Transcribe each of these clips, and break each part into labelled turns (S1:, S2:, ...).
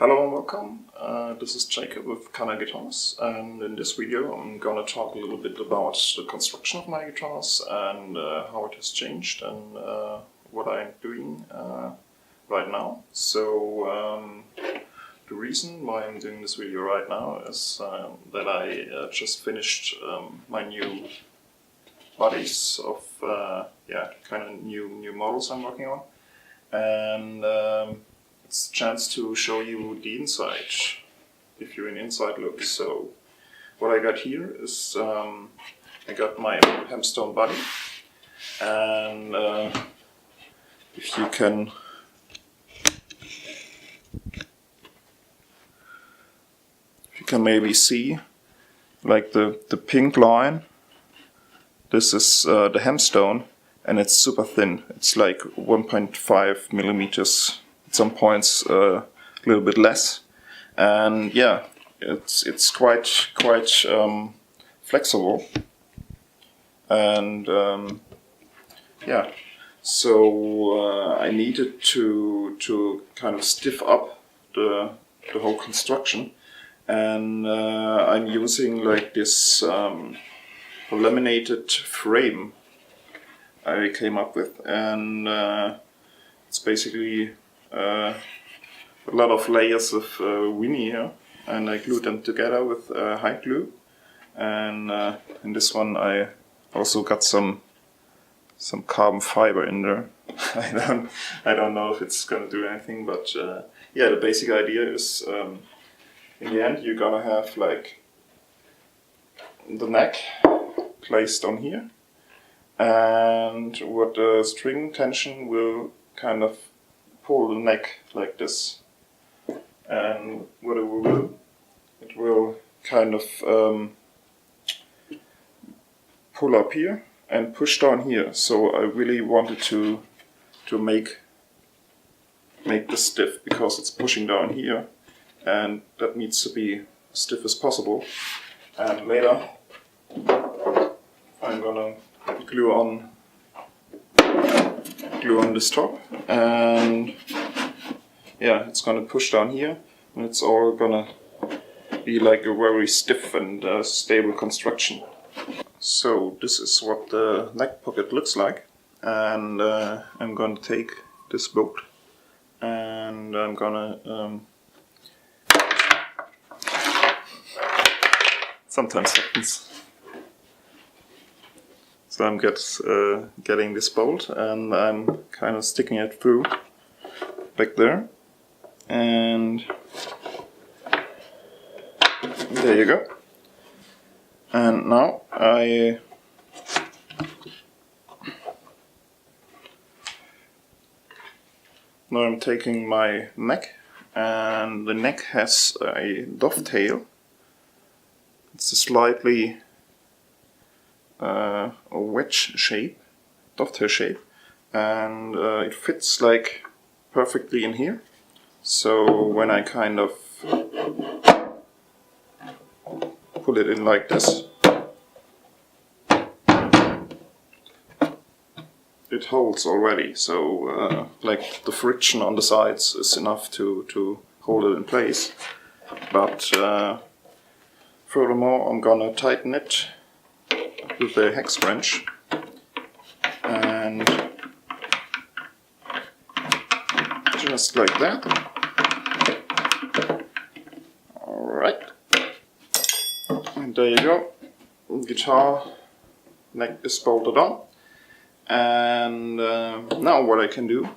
S1: Hello and welcome, this is Jakob with Canna Guitars, and in this video I'm gonna talk a little bit about the construction of my guitars and how it has changed and what I'm doing right now. So the reason why I'm doing this video right now is that I just finished my new bodies of kind of new models I'm working on, and it's a chance to show you the inside, if you're an inside look. So what I got here is I got my hempstone body, and if you can maybe see like the pink line, this is the hempstone, and it's super thin. It's like 1.5 millimeters. At some points a little bit less, and yeah, it's quite flexible, and yeah, so I needed to kind of stiff up the whole construction, and I'm using like this laminated frame I came up with, and it's basically a lot of layers of veneer, and I glued them together with hide glue. And in this one I also got some carbon fiber in there. I don't know if it's gonna do anything, but yeah, the basic idea is in the end you're gonna have like the neck placed on here, and what the string tension will kind of pull the neck like this, and what it will kind of pull up here and push down here. So I really wanted to make this stiff, because it's pushing down here, and that needs to be as stiff as possible. And later I'm gonna glue on this top, and yeah, it's gonna push down here, and it's all gonna be like a very stiff and stable construction. So this is what the neck pocket looks like, and I'm gonna take this bolt and I'm gonna sometimes happens. So I'm getting this bolt, and I'm kind of sticking it through back there, and there you go. And now I'm taking my neck, and the neck has a dovetail. It's a slightly a wedge shape, dovetail shape, and it fits like perfectly in here. So when I kind of pull it in like this, it holds already. So like the friction on the sides is enough to hold it in place. But furthermore, I'm gonna tighten it with the hex wrench, and just like that. Alright, and there you go. Guitar neck is bolted on, and now what I can do,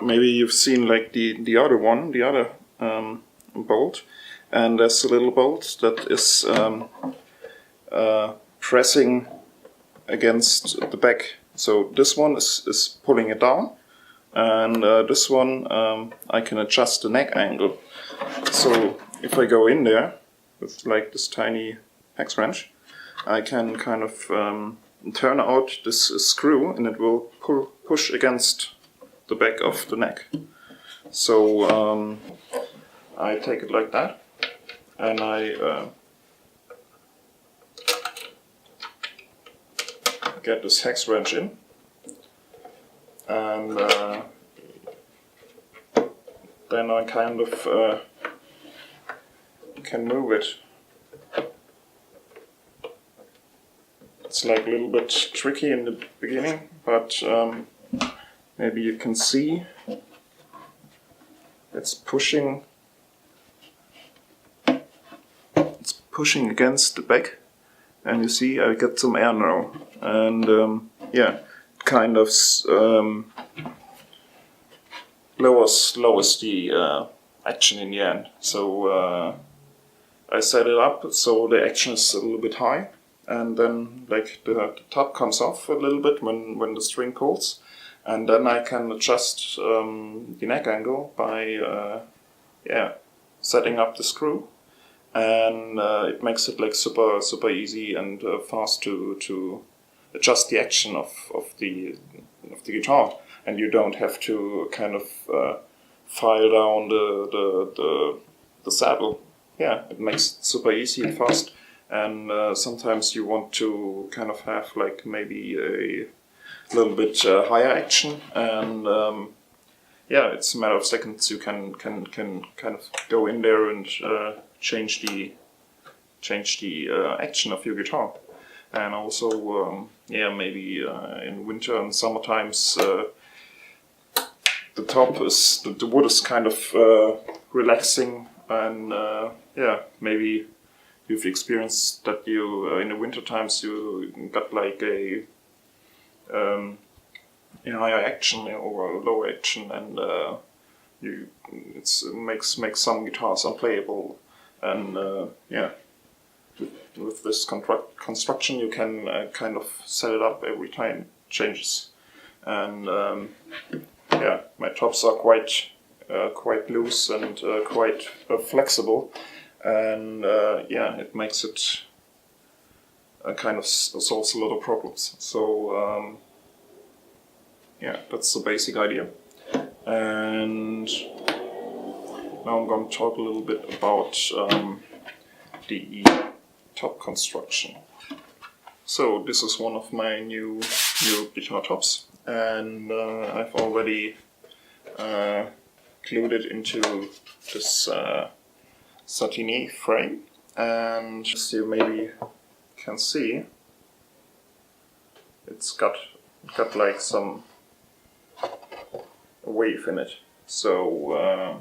S1: maybe you've seen like the other one, the other bolt, and there's a little bolt that is pressing against the back. So this one is pulling it down, and this one I can adjust the neck angle. So if I go in there with like this tiny hex wrench, I can kind of turn out this screw, and it will push against the back of the neck. So I take it like that, and I get this hex wrench in, and then I kind of can move it. It's like a little bit tricky in the beginning, but maybe you can see it's pushing against the back, and you see I get some air now, and yeah, it kind of lowers the action in the end. So I set it up so the action is a little bit high, and then like the top comes off a little bit when the string pulls, and then I can adjust the neck angle by yeah, setting up the screw, and it makes it like super easy and fast to adjust the action of the guitar, and you don't have to kind of file down the saddle. Yeah, it makes it super easy and fast. And sometimes you want to kind of have like maybe a little bit higher action, and yeah, it's a matter of seconds. You can kind of go in there and change the action of your guitar. And also yeah, maybe in winter and summer times the top is the wood is kind of relaxing, and yeah, maybe you've experienced that you in the winter times you got like a higher action or a lower action, and it makes some guitars unplayable, and yeah, with this construction you can kind of set it up every time it changes, and yeah, my tops are quite loose and quite flexible, and yeah, it makes it kind of solves a lot of problems. So yeah, that's the basic idea. And now I'm going to talk a little bit about the top construction. So this is one of my new guitar tops, and I've already glued it into this Stiffening frame, and as you maybe can see, it's got like some wave in it. So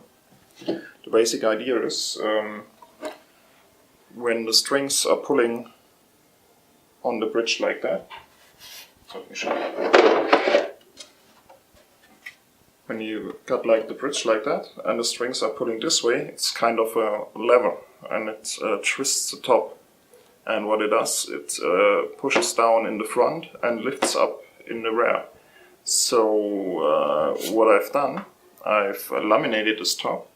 S1: the basic idea is when the strings are pulling on the bridge like that, so let me show you. When you got like the bridge like that and the strings are pulling this way, it's kind of a lever, and it twists the top. And what it does, it pushes down in the front and lifts up in the rear. So what I've done, I've laminated this top,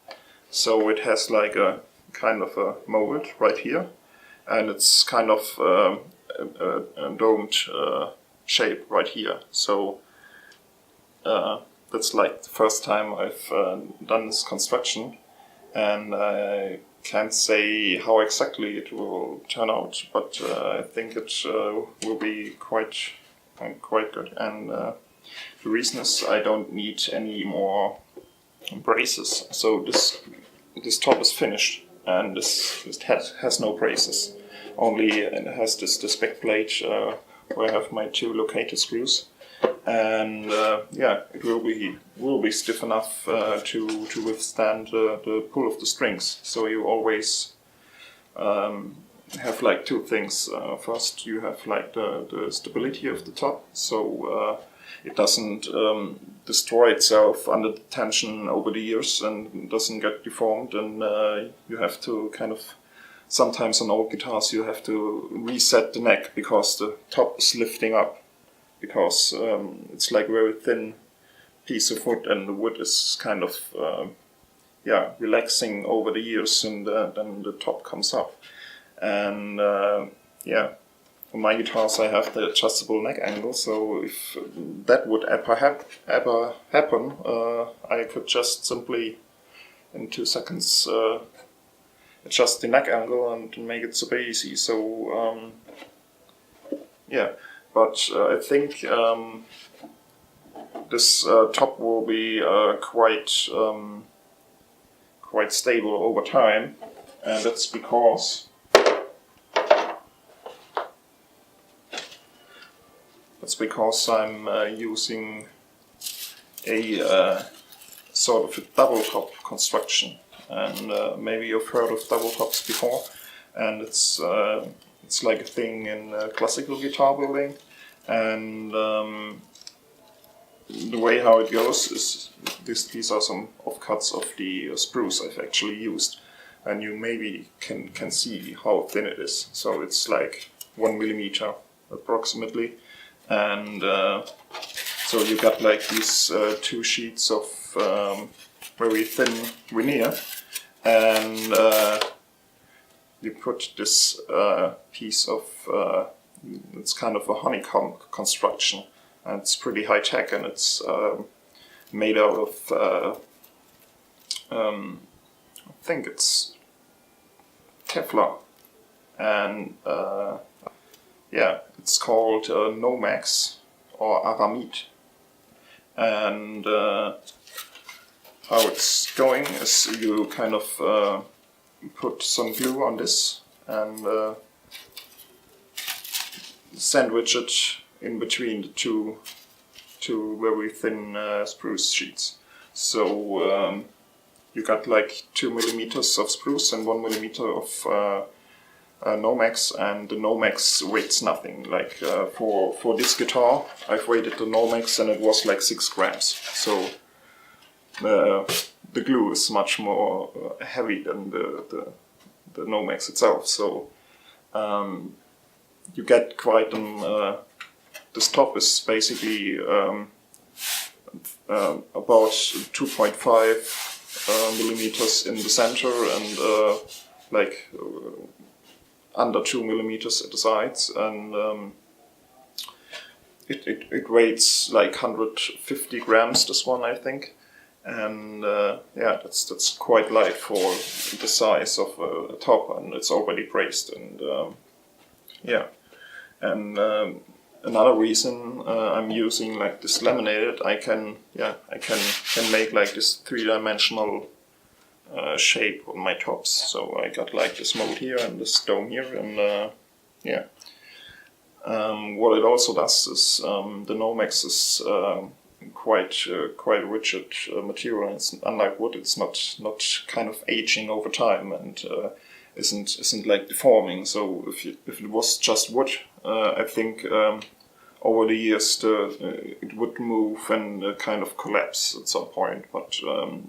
S1: so it has like a kind of a mold right here, and it's kind of a domed shape right here. So that's like the first time I've done this construction, and I can't say how exactly it will turn out, but I think it will be quite good. And the reason is I don't need any more braces. So this top is finished, and this has no braces. Only it has this back plate where I have my two locator screws, and yeah, it will be stiff enough to withstand the pull of the strings. So you always have like two things. First, you have like the stability of the top, so it doesn't destroy itself under the tension over the years and doesn't get deformed. And you have to kind of, sometimes on old guitars you have to reset the neck because the top is lifting up, because it's like a very thin piece of wood, and the wood is kind of yeah, relaxing over the years, and then the top comes up. And yeah, on my guitars I have the adjustable neck angle, so if that would ever happen, I could just simply in 2 seconds adjust the neck angle and make it super easy. So yeah, but I think this top will be quite quite stable over time, and that's because I'm using a sort of a doubletop construction, and maybe you've heard of doubletops before, and it's like a thing in classical guitar building, and the way how it goes is these are some offcuts of the spruce I've actually used, and you maybe can see how thin it is. So it's like 1 millimeter approximately, and so you got like these 2 sheets of very thin veneer, and you put this piece of it's kind of a honeycomb construction, and it's pretty high tech, and it's made out of I think it's Teflon, and yeah, it's called Nomex or aramid, and how it's going is you kind of put some glue on this and sandwich it in between the two very thin spruce sheets. So you got like 2 millimeters of spruce and 1 millimeter of Nomex, and the Nomex weighs nothing. Like for this guitar, I've weighted the Nomex and it was like 6 grams. So the glue is much more heavy than the Nomex itself. So you get quite this top is basically about 2.5 millimeters in the center, and like under 2 millimeters at the sides, and it weighs like 150 grams, this one, I think, and yeah, that's quite light for the size of a top, and it's already braced, and yeah, and another reason I'm using like this laminated, I can make like this 3-dimensional shape on my tops. So I got like this mold here and this dome here, and yeah. What it also does is the Nomex is quite rigid material. It's unlike wood. It's not kind of aging over time, and isn't like deforming. So if it was just wood, I think over the years it would move and kind of collapse at some point. But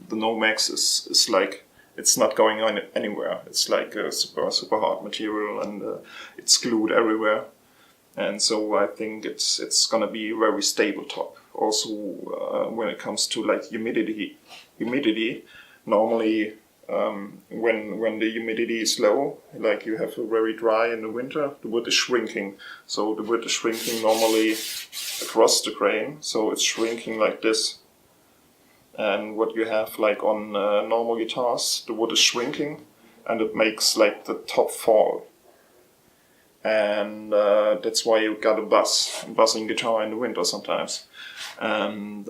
S1: the Nomex is like, it's not going on anywhere. It's like a super hard material, and it's glued everywhere. And so I think it's gonna be a very stable top. Also, when it comes to like humidity, normally when the humidity is low, like you have a very dry in the winter, the wood is shrinking. So the wood is shrinking normally across the grain, so it's shrinking like this. And what you have like on normal guitars, the wood is shrinking, and it makes like the top fall. And that's why you got a buzzing guitar in the winter sometimes. And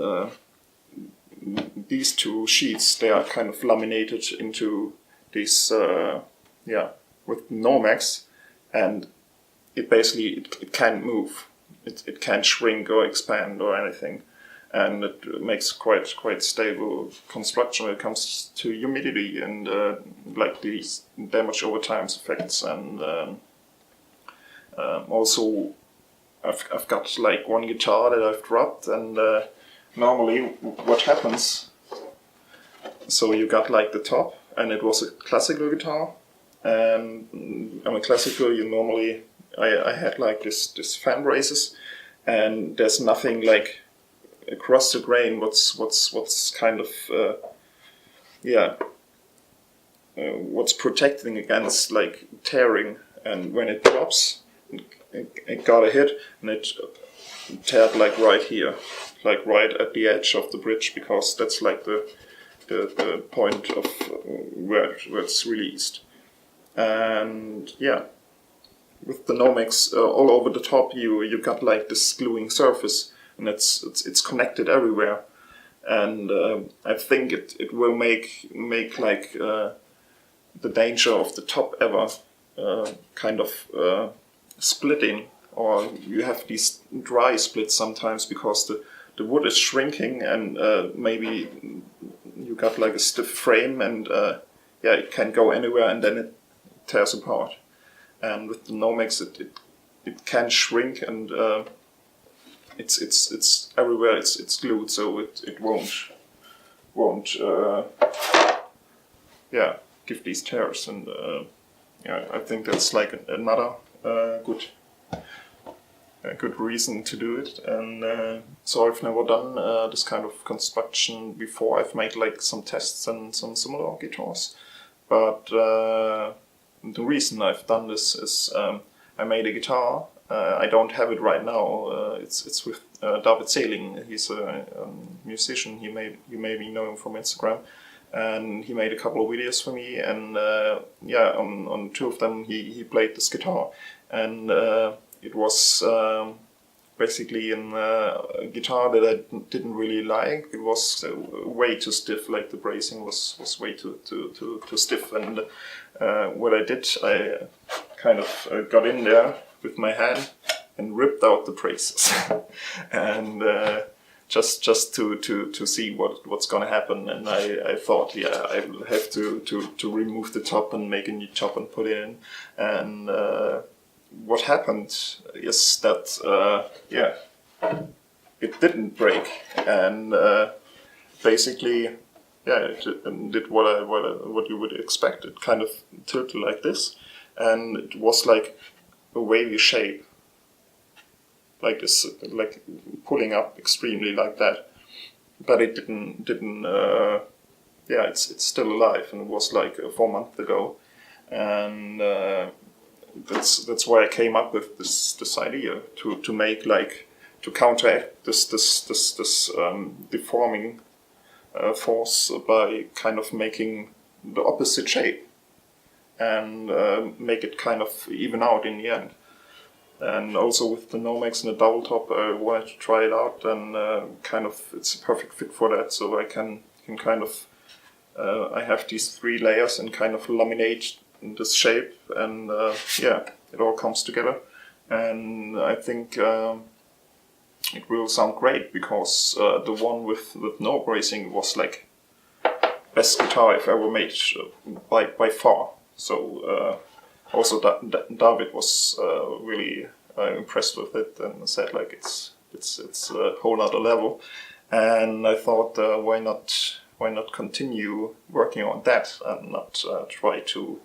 S1: these 2 sheets, they are kind of laminated into this, with Nomex, and it basically it can't move. It can't shrink or expand or anything, and it makes quite stable construction when it comes to humidity and like these damage over time effects. And also, I've got like one guitar that I've dropped, and normally what happens, so you got like the top, and it was a classical guitar, and on a classical you normally, I had like this fan braces, and there's nothing like across the grain what's kind of what's protecting against like tearing, and when it drops, it got a hit, and it teared like right here, like right at the edge of the bridge, because that's like the point of where it's released. And yeah, with the Nomex all over the top, you got like this gluing surface, and it's connected everywhere, and I think it will make like the danger of the top ever kind of splitting, or you have these dry splits sometimes because the wood is shrinking, and maybe you got like a stiff frame, and yeah, it can go anywhere and then it tears apart. And with the Nomex, it can shrink, and it's everywhere. It's glued, so it won't yeah, give these tears. And yeah, I think that's like another good reason to do it. And so I've never done this kind of construction before. I've made like some tests and some similar guitars, but the reason I've done this is I made a guitar. I don't have it right now. It's with David Seeling. He's a musician. You maybe know him from Instagram, and he made a couple of videos for me. And yeah, on two of them he played this guitar, and it was basically a guitar that I didn't really like. It was way too stiff. Like the bracing was way too stiff. And what I did, I kind of got in there with my hand and ripped out the braces, and just to see what's gonna happen. And I thought, yeah, I will have to remove the top and make a new top and put it in. And what happened is that yeah, it didn't break, and basically, yeah, it did what you would expect. It kind of tilted like this, and it was like a wavy shape, like this, like pulling up extremely like that. But it didn't. Yeah, it's still alive, and it was like 4 months ago, and that's why I came up with this idea to make like to counteract this deforming force by kind of making the opposite shape, and make it kind of even out in the end. And also with the Nomex and the doubletop, I wanted to try it out, and kind of it's a perfect fit for that. So I can kind of I have these 3 layers and kind of laminate in this shape, and yeah, it all comes together. And I think it will sound great, because the one with no bracing was like best guitar I've ever made by far. So also David was really impressed with it, and said like it's a whole other level. And I thought, why not continue working on that and not try to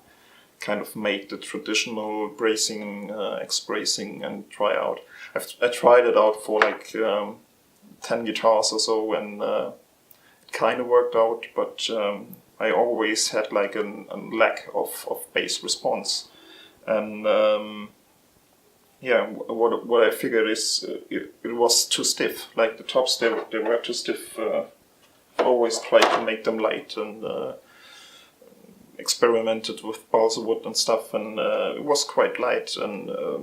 S1: kind of make the traditional bracing, X-bracing, and try out. I tried it out for like 10 guitars or so, and it kind of worked out, but I always had like a lack of bass response. And yeah, what I figured is it was too stiff. Like the tops, they were too stiff. Always tried to make them light, and experimented with balsa wood and stuff, and it was quite light, and the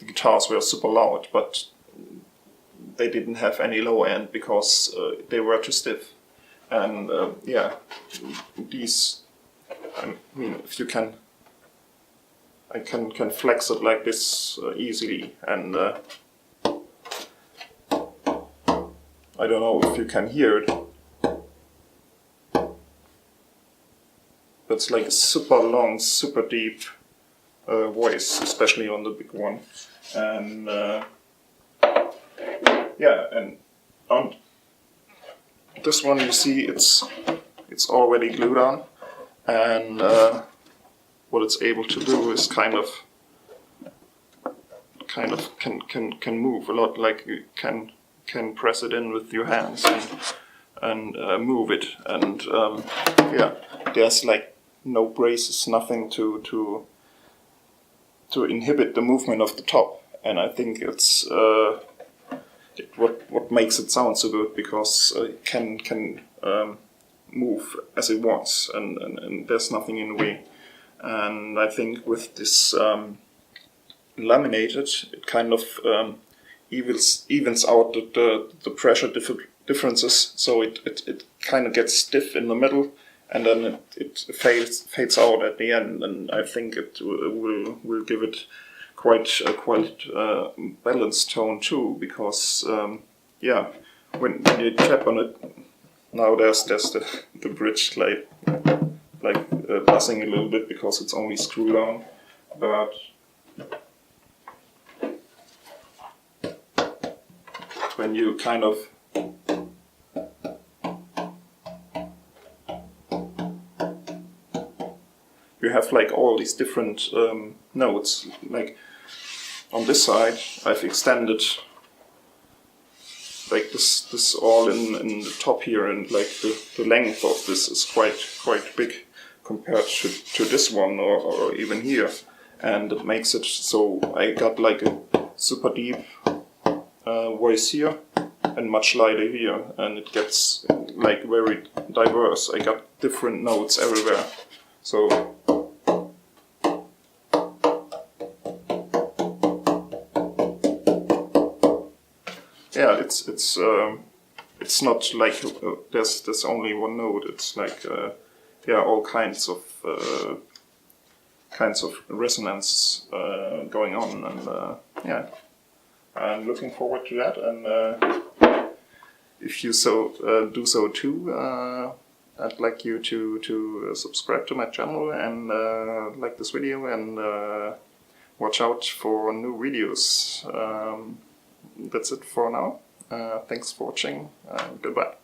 S1: guitars were super loud, but they didn't have any low end because they were too stiff. And yeah, these, I mean, if you can, I can flex it like this easily, and I don't know if you can hear it. It's like a super long, super deep voice, especially on the big one. And yeah, and on this one you see it's already glued on, and what it's able to do is kind of can move a lot. Like you can press it in with your hands and move it, and yeah, there's like no braces, nothing to inhibit the movement of the top. And I think it's what makes it sound so good, because it can move as it wants, and there's nothing in the way. And I think with this laminated, it kind of evens out the pressure differences. So it kind of gets stiff in the middle, and then it fades out at the end. And I think it will give it quite balanced tone too, because yeah, when you tap on it, now there's the bridge like buzzing a little bit because it's only screwed on, but when you kind of you have like all these different notes. Like on this side, I've extended like this all in the top here, and like the length of this is quite big compared to this one or even here, and it makes it so I got like a super deep voice here and much lighter here, and it gets like very diverse. I got different notes everywhere, so yeah, it's not like there's only one note. It's like yeah, all kinds of resonance going on, and yeah, I'm looking forward to that. And if you do so too, I'd like you to subscribe to my channel and like this video, and watch out for new videos. That's it for now. Thanks for watching. Goodbye.